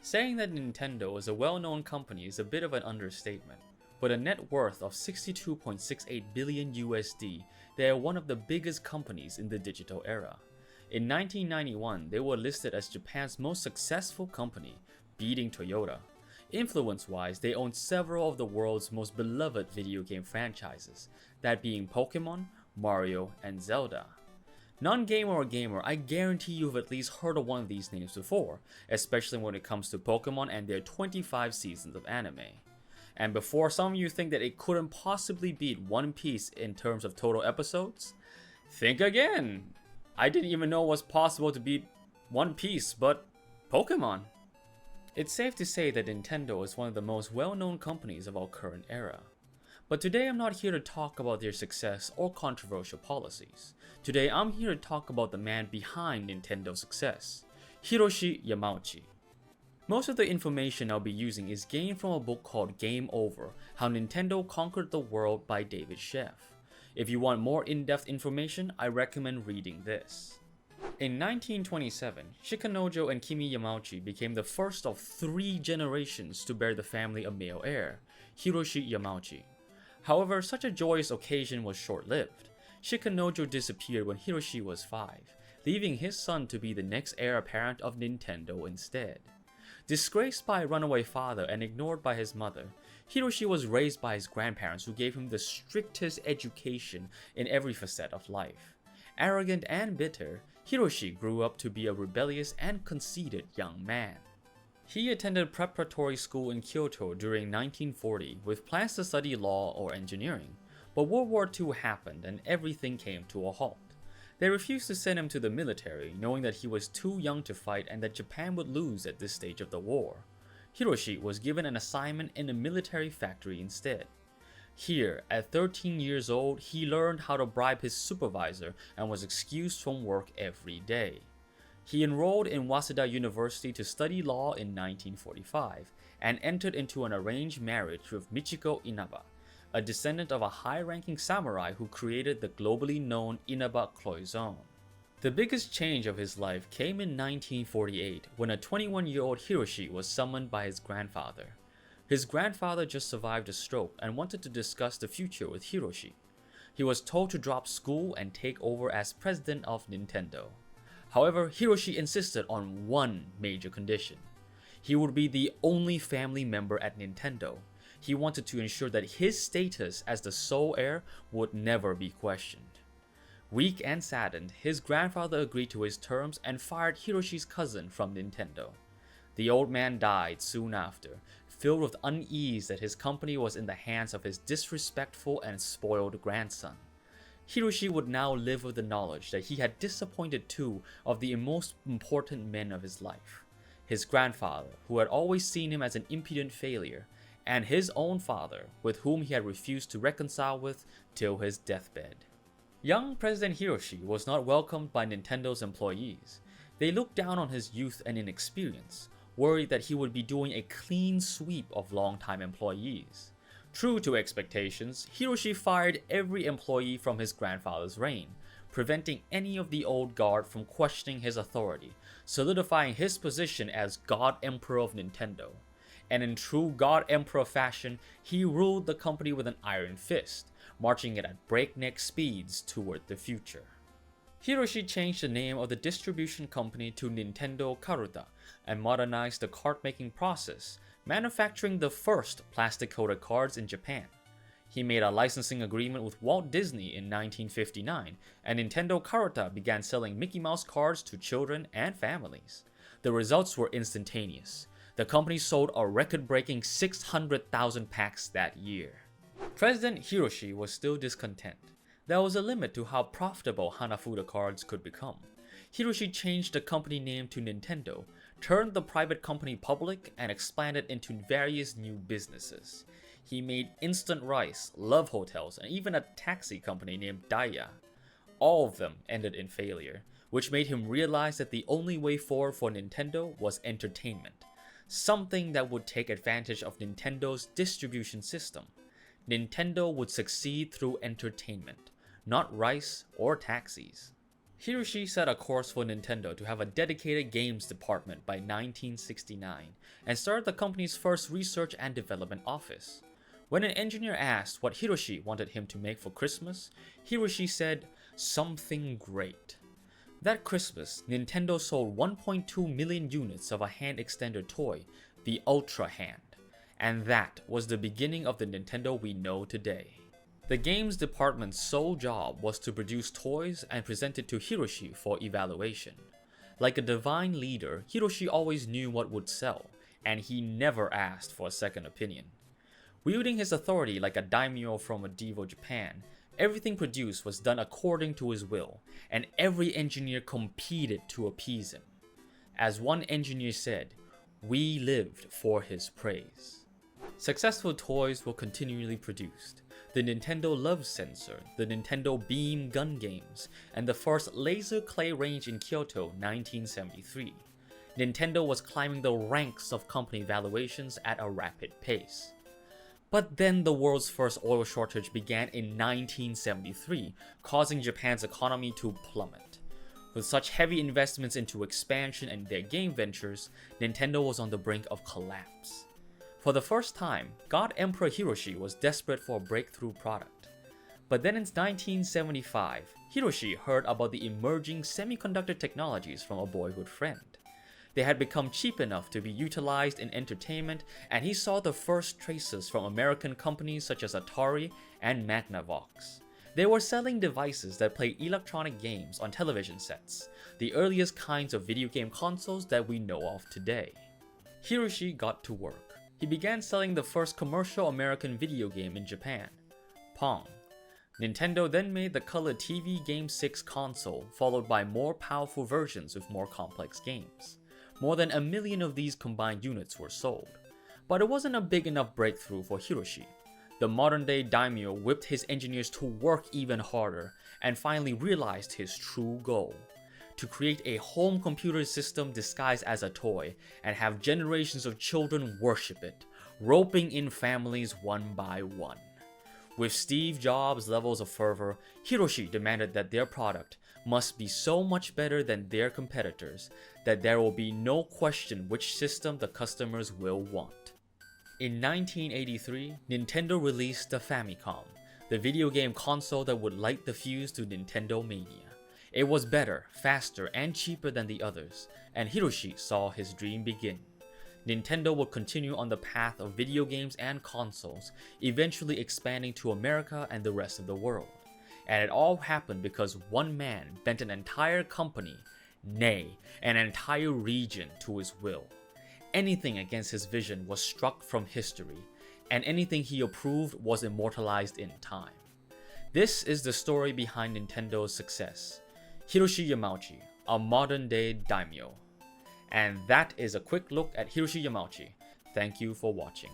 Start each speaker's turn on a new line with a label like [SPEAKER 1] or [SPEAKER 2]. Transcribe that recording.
[SPEAKER 1] Saying that Nintendo is a well-known company is a bit of an understatement. With a net worth of 62.68 billion USD, they are one of the biggest companies in the digital era. In 1991, they were listed as Japan's most successful company, beating Toyota. Influence-wise, they own several of the world's most beloved video game franchises, that being Pokemon, Mario, and Zelda. Non-gamer or gamer, I guarantee you've at least heard of one of these names before, especially when it comes to Pokemon and their 25 seasons of anime. And before some of you think that it couldn't possibly beat One Piece in terms of total episodes, think again! I didn't even know it was possible to beat One Piece, but Pokemon. It's safe to say that Nintendo is one of the most well-known companies of our current era. But today I'm not here to talk about their success or controversial policies. Today I'm here to talk about the man behind Nintendo's success, Hiroshi Yamauchi. Most of the information I'll be using is gained from a book called Game Over: How Nintendo Conquered the World by David Scheff. If you want more in-depth information, I recommend reading this. In 1927, Shikanojo and Kimi Yamauchi became the first of 3 generations to bear the family a male heir, Hiroshi Yamauchi. However, such a joyous occasion was short-lived. Shikanojo disappeared when Hiroshi was 5, leaving his son to be the next heir apparent of Nintendo instead. Disgraced by a runaway father and ignored by his mother, Hiroshi was raised by his grandparents who gave him the strictest education in every facet of life. Arrogant and bitter, Hiroshi grew up to be a rebellious and conceited young man. He attended preparatory school in Kyoto during 1940 with plans to study law or engineering, but World War II happened and everything came to a halt. They refused to send him to the military, knowing that he was too young to fight and that Japan would lose at this stage of the war. Hiroshi was given an assignment in a military factory instead. Here, at 13 years old, he learned how to bribe his supervisor and was excused from work every day. He enrolled in Waseda University to study law in 1945 and entered into an arranged marriage with Michiko Inaba, a descendant of a high-ranking samurai who created the globally known Inaba cloison. The biggest change of his life came in 1948 when a 21-year-old Hiroshi was summoned by his grandfather. His grandfather just survived a stroke and wanted to discuss the future with Hiroshi. He was told to drop school and take over as president of Nintendo. However, Hiroshi insisted on one major condition. He would be the only family member at Nintendo. He wanted to ensure that his status as the sole heir would never be questioned. Weak and saddened, his grandfather agreed to his terms and fired Hiroshi's cousin from Nintendo. The old man died soon after, filled with unease that his company was in the hands of his disrespectful and spoiled grandson. Hiroshi would now live with the knowledge that he had disappointed 2 of the most important men of his life. His grandfather, who had always seen him as an impudent failure, and his own father, with whom he had refused to reconcile with till his deathbed. Young President Hiroshi was not welcomed by Nintendo's employees. They looked down on his youth and inexperience, worried that he would be doing a clean sweep of longtime employees. True to expectations, Hiroshi fired every employee from his grandfather's reign, preventing any of the old guard from questioning his authority, solidifying his position as God Emperor of Nintendo. And in true God Emperor fashion, he ruled the company with an iron fist, marching it at breakneck speeds toward the future. Hiroshi changed the name of the distribution company to Nintendo Karuta and modernized the card-making process, manufacturing the first plastic-coated cards in Japan. He made a licensing agreement with Walt Disney in 1959, and Nintendo Karuta began selling Mickey Mouse cards to children and families. The results were instantaneous. The company sold a record-breaking 600,000 packs that year. President Hiroshi was still discontent. There was a limit to how profitable Hanafuda cards could become. Hiroshi changed the company name to Nintendo, turned the private company public, and expanded into various new businesses. He made instant rice, love hotels, and even a taxi company named Daiya. All of them ended in failure, which made him realize that the only way forward for Nintendo was entertainment, something that would take advantage of Nintendo's distribution system. Nintendo would succeed through entertainment, not rice or taxis. Hiroshi set a course for Nintendo to have a dedicated games department by 1969 and started the company's first research and development office. When an engineer asked what Hiroshi wanted him to make for Christmas, Hiroshi said, "Something great." That Christmas, Nintendo sold 1.2 million units of a hand extender toy, the Ultra Hand, and that was the beginning of the Nintendo we know today. The games department's sole job was to produce toys and present it to Hiroshi for evaluation. Like a divine leader, Hiroshi always knew what would sell, and he never asked for a second opinion. Wielding his authority like a daimyo from medieval Japan, everything produced was done according to his will, and every engineer competed to appease him. As one engineer said, "We lived for his praise." Successful toys were continually produced. The Nintendo Love Sensor, the Nintendo Beam gun games, and the first laser clay range in Kyoto 1973. Nintendo was climbing the ranks of company valuations at a rapid pace. But then the world's first oil shortage began in 1973, causing Japan's economy to plummet. With such heavy investments into expansion and their game ventures, Nintendo was on the brink of collapse. For the first time, God Emperor Hiroshi was desperate for a breakthrough product. But then in 1975, Hiroshi heard about the emerging semiconductor technologies from a boyhood friend. They had become cheap enough to be utilized in entertainment, and he saw the first traces from American companies such as Atari and Magnavox. They were selling devices that play electronic games on television sets, the earliest kinds of video game consoles that we know of today. Hiroshi got to work. He began selling the first commercial American video game in Japan, Pong. Nintendo then made the color TV Game 6 console, followed by more powerful versions with more complex games. More than 1 million of these combined units were sold. But it wasn't a big enough breakthrough for Hiroshi. The modern-day daimyo whipped his engineers to work even harder and finally realized his true goal: to create a home computer system disguised as a toy and have generations of children worship it, roping in families one by one. With Steve Jobs' levels of fervor, Hiroshi demanded that their product must be so much better than their competitors that there will be no question which system the customers will want. In 1983, Nintendo released the Famicom, the video game console that would light the fuse to Nintendo mania. It was better, faster, and cheaper than the others, and Hiroshi saw his dream begin. Nintendo would continue on the path of video games and consoles, eventually expanding to America and the rest of the world. And it all happened because one man bent an entire company, nay, an entire region to his will. Anything against his vision was struck from history, and anything he approved was immortalized in time. This is the story behind Nintendo's success. Hiroshi Yamauchi, a modern-day daimyo. And that is a quick look at Hiroshi Yamauchi. Thank you for watching.